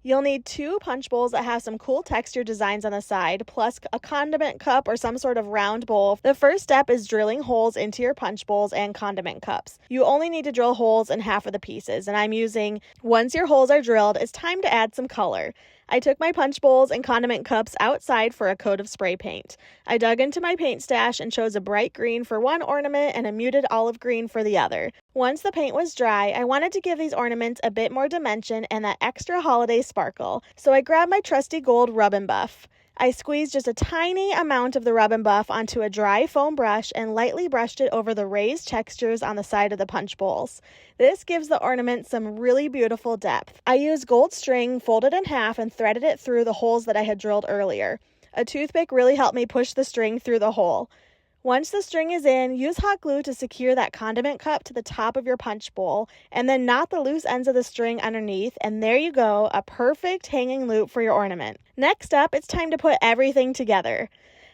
You'll need 2 punch bowls that have some cool texture designs on the side, plus a condiment cup or some sort of round bowl. The first step is drilling holes into your punch bowls and condiment cups. You only need to drill holes in half of the pieces, and I'm using, once your holes are drilled, it's time to add some color. I took my punch bowls and condiment cups outside for a coat of spray paint. I dug into my paint stash and chose a bright green for one ornament and a muted olive green for the other. Once the paint was dry, I wanted to give these ornaments a bit more dimension and that extra holiday sparkle, so I grabbed my trusty gold rub and buff. I squeezed just a tiny amount of the rub and buff onto a dry foam brush and lightly brushed it over the raised textures on the side of the punch bowls. This gives the ornament some really beautiful depth. I used gold string, folded in half, and threaded it through the holes that I had drilled earlier. A toothpick really helped me push the string through the hole. Once the string is in, use hot glue to secure that condiment cup to the top of your punch bowl, and then knot the loose ends of the string underneath, and there you go, a perfect hanging loop for your ornament. Next up, it's time to put everything together.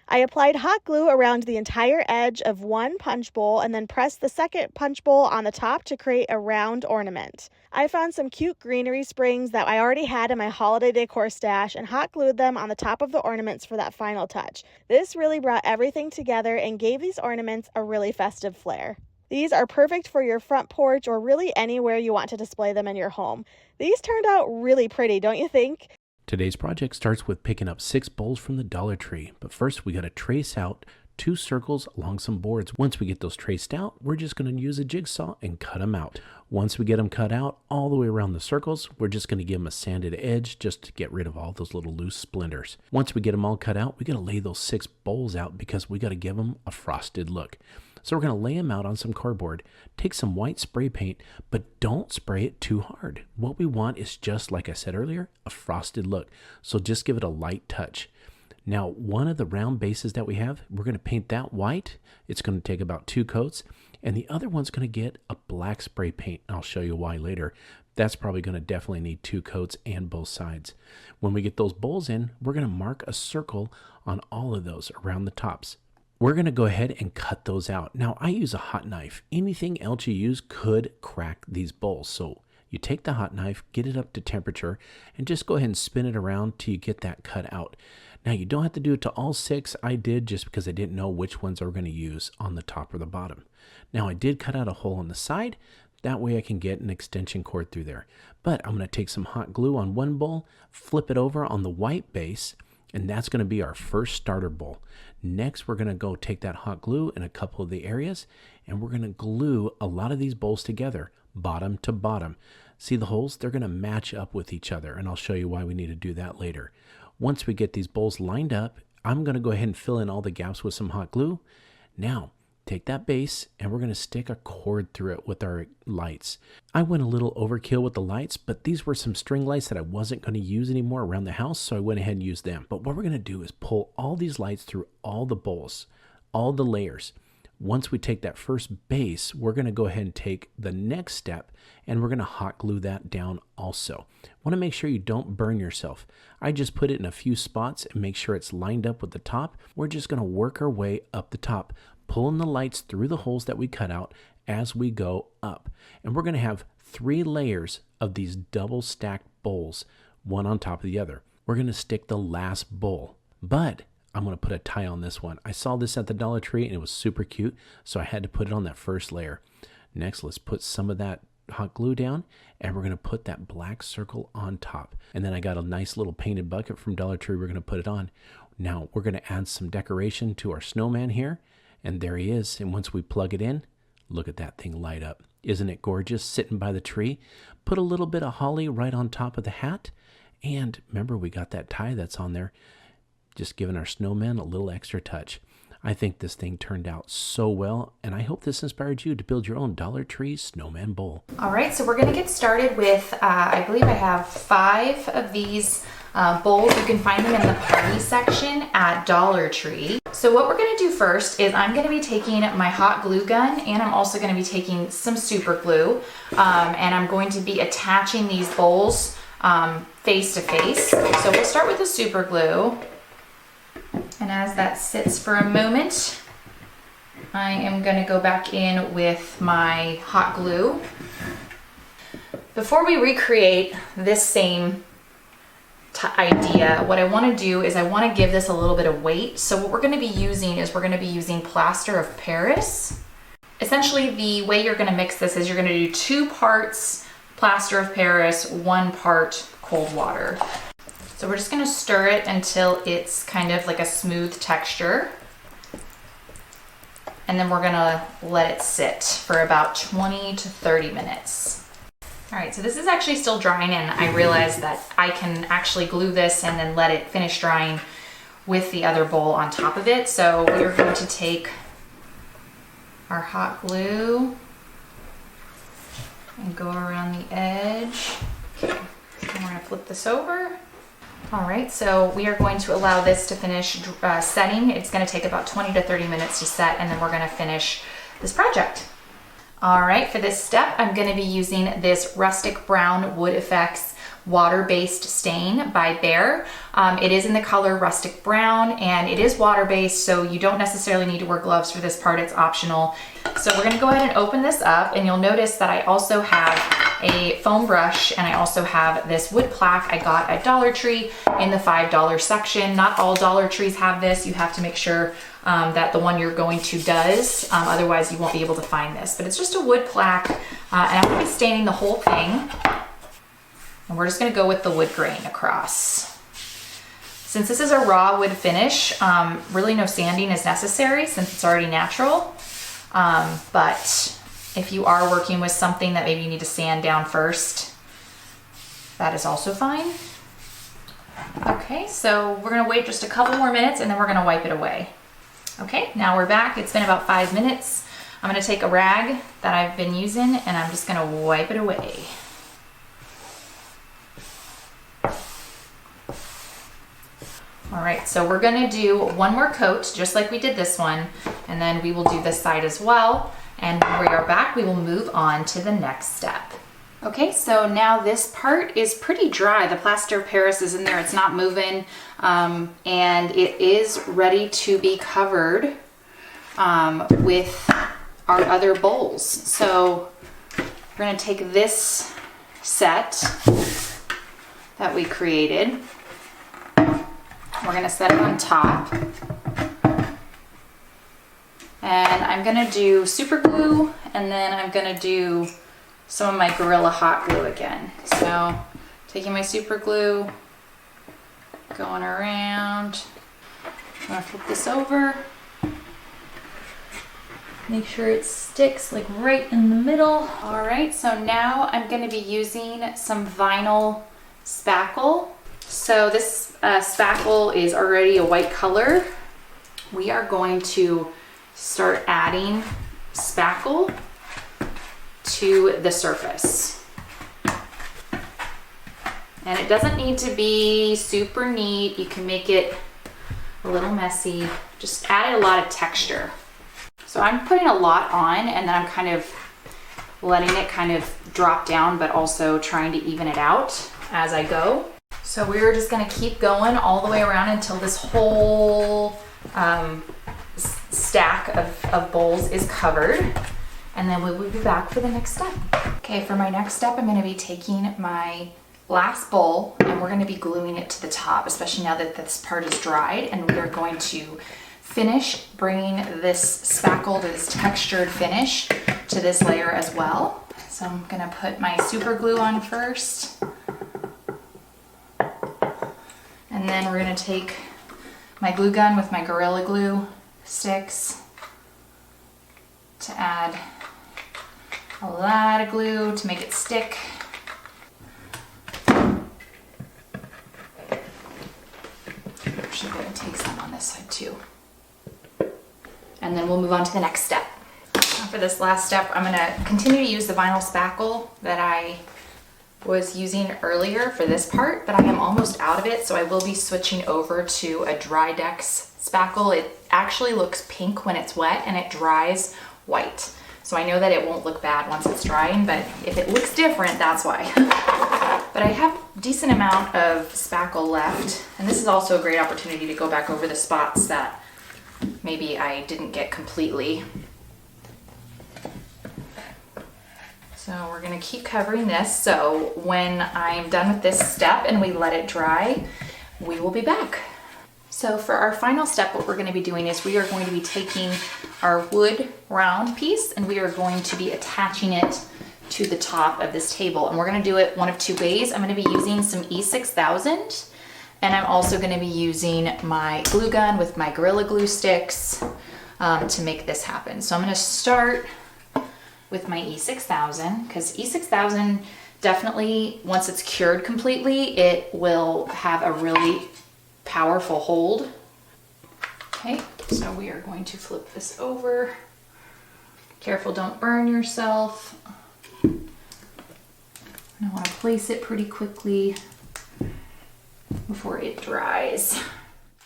I applied hot glue around the entire edge of one punch bowl and then pressed the second punch bowl on the top to create a round ornament. I found some cute greenery springs that I already had in my holiday decor stash and hot glued them on the top of the ornaments for that final touch. This really brought everything together and gave these ornaments a really festive flair. These are perfect for your front porch or really anywhere you want to display them in your home. These turned out really pretty, don't you think? Today's project starts with picking up 6 bowls from the Dollar Tree, but first we got to trace out 2 circles along some boards. Once we get those traced out, we're just going to use a jigsaw and cut them out. Once we get them cut out all the way around the circles, we're just going to give them a sanded edge just to get rid of all those little loose splinters. Once we get them all cut out, we got to lay those 6 bowls out because we got to give them a frosted look. So we're going to lay them out on some cardboard, take some white spray paint, but don't spray it too hard. What we want is just, like I said earlier, a frosted look. So just give it a light touch. Now, one of the round bases that we have, we're going to paint that white. It's going to take about 2 coats. And the other one's going to get a black spray paint. I'll show you why later. That's probably going to definitely need 2 coats and both sides. When we get those bowls in, we're going to mark a circle on all of those around the tops. We're going to go ahead and cut those out. Now, I use a hot knife. Anything else you use could crack these bowls. So you take the hot knife, get it up to temperature, and just go ahead and spin it around till you get that cut out. Now, you don't have to do it to all 6. I did just because I didn't know which ones I were going to use on the top or the bottom. Now, I did cut out a hole on the side. That way I can get an extension cord through there. But I'm going to take some hot glue on one bowl, flip it over on the white base, and that's going to be our first starter bowl. Next, we're going to go take that hot glue in a couple of the areas, and we're going to glue a lot of these bowls together, bottom to bottom. See the holes? They're going to match up with each other, and I'll show you why we need to do that later. Once we get these bowls lined up, I'm going to go ahead and fill in all the gaps with some hot glue. Now, take that base and we're going to stick a cord through it with our lights. I went a little overkill with the lights, but these were some string lights that I wasn't going to use anymore around the house, so I went ahead and used them. But what we're going to do is pull all these lights through all the bowls, all the layers. Once we take that first base, we're going to go ahead and take the next step and we're going to hot glue that down also. Want to make sure you don't burn yourself. I just put it in a few spots and make sure it's lined up with the top. We're just going to work our way up the top, pulling the lights through the holes that we cut out as we go up. And we're going to have 3 layers of these double stacked bowls, one on top of the other. We're going to stick the last bowl, but I'm going to put a tie on this one. I saw this at the Dollar Tree and it was super cute, so I had to put it on that first layer. Next, let's put some of that hot glue down and we're going to put that black circle on top. And then I got a nice little painted bucket from Dollar Tree. We're going to put it on. Now we're going to add some decoration to our snowman here. And there he is. And once we plug it in, look at that thing light up. Isn't it gorgeous sitting by the tree? Put a little bit of holly right on top of the hat. And remember, we got that tie that's on there. Just giving our snowman a little extra touch. I think this thing turned out so well, and I hope this inspired you to build your own Dollar Tree snowman bowl. All right, so we're gonna get started with, I believe I have 5 of these bowls. You can find them in the party section at Dollar Tree. So what we're gonna do first is I'm gonna be taking my hot glue gun and I'm also gonna be taking some super glue, and I'm going to be attaching these bowls face to face. So we'll start with the super glue. And as that sits for a moment, I am going to go back in with my hot glue. Before we recreate this same idea, what I want to do is I want to give this a little bit of weight. So what we're going to be using is we're going to be using plaster of Paris. Essentially, the way you're going to mix this is you're going to do 2 parts plaster of Paris, 1 part cold water. So we're just going to stir it until it's kind of like a smooth texture. And then we're going to let it sit for about 20 to 30 minutes. All right, so this is actually still drying, and I realized that I can actually glue this and then let it finish drying with the other bowl on top of it. So we're going to take our hot glue and go around the edge. Okay, and we're gonna flip this over. All right, so we are going to allow this to finish setting. It's gonna take about 20 to 30 minutes to set, and then we're gonna finish this project. All right, for this step, I'm gonna be using this Rustic Brown Wood Effects water-based stain by Behr. It is in the color Rustic Brown, and it is water-based, so you don't necessarily need to wear gloves for this part, it's optional. So we're gonna go ahead and open this up, and you'll notice that I also have a foam brush, and I also have this wood plaque I got at Dollar Tree in the $5 section. Not all Dollar Trees have this. You have to make sure that the one you're going to does, otherwise you won't be able to find this. But it's just a wood plaque, and I'm gonna be staining the whole thing. And we're just gonna go with the wood grain across. Since this is a raw wood finish, really no sanding is necessary since it's already natural. But if you are working with something that maybe you need to sand down first, that is also fine. Okay, so we're gonna wait just a couple more minutes and then we're gonna wipe it away. Okay, now we're back. It's been about 5 minutes. I'm gonna take a rag that I've been using and I'm just gonna wipe it away. All right, so we're gonna do one more coat, just like we did this one, and then we will do this side as well. And when we are back, we will move on to the next step. Okay, so now this part is pretty dry. The plaster of Paris is in there, it's not moving, and it is ready to be covered with our other bowls. So we're gonna take this set that we created. We're gonna set it on top. And I'm gonna do super glue, and then I'm gonna do some of my Gorilla Hot Glue again. So taking my super glue, going around. I'm gonna flip this over. Make sure it sticks like right in the middle. All right, so now I'm gonna be using some vinyl spackle. So this spackle is already a white color. We are going to start adding spackle to the surface. And it doesn't need to be super neat. You can make it a little messy. Just add a lot of texture. So I'm putting a lot on and then I'm kind of letting it kind of drop down, but also trying to even it out as I go. So we're just gonna keep going all the way around until this whole stack of bowls is covered, and then we will be back for the next step. Okay, for my next step, I'm gonna be taking my last bowl and we're gonna be gluing it to the top, especially now that this part is dried, and we are going to finish bringing this spackle, this textured finish, to this layer as well. So I'm gonna put my super glue on first. And then we're gonna take my glue gun with my Gorilla Glue sticks to add a lot of glue to make it stick. Actually, I'm gonna take some on this side too. And then we'll move on to the next step. Now for this last step, I'm gonna continue to use the vinyl spackle that I was using earlier for this part, but I am almost out of it, so I will be switching over to a Drydex spackle. It actually looks pink when it's wet and it dries white. So I know that it won't look bad once it's drying, but if it looks different, that's why. But I have a decent amount of spackle left, and this is also a great opportunity to go back over the spots that maybe I didn't get completely. So we're gonna keep covering this. So when I'm done with this step and we let it dry, we will be back. So for our final step, what we're gonna be doing is we are going to be taking our wood round piece and we are going to be attaching it to the top of this table. And we're gonna do it one of two ways. I'm gonna be using some E6000 and I'm also gonna be using my glue gun with my Gorilla Glue sticks to make this happen. So I'm gonna start with my E6000 because E6000 definitely, once it's cured completely, it will have a really powerful hold. Okay, so we are going to flip this over. Careful, don't burn yourself. I want to place it pretty quickly before it dries.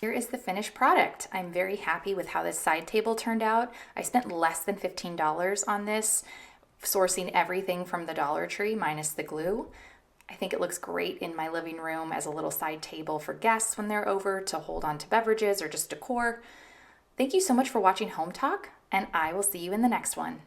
Here is the finished product. I'm very happy with how this side table turned out. I spent less than $15 on this, sourcing everything from the Dollar Tree minus the glue. I think it looks great in my living room as a little side table for guests when they're over to hold on to beverages or just decor. Thank you so much for watching Home Talk, and I will see you in the next one.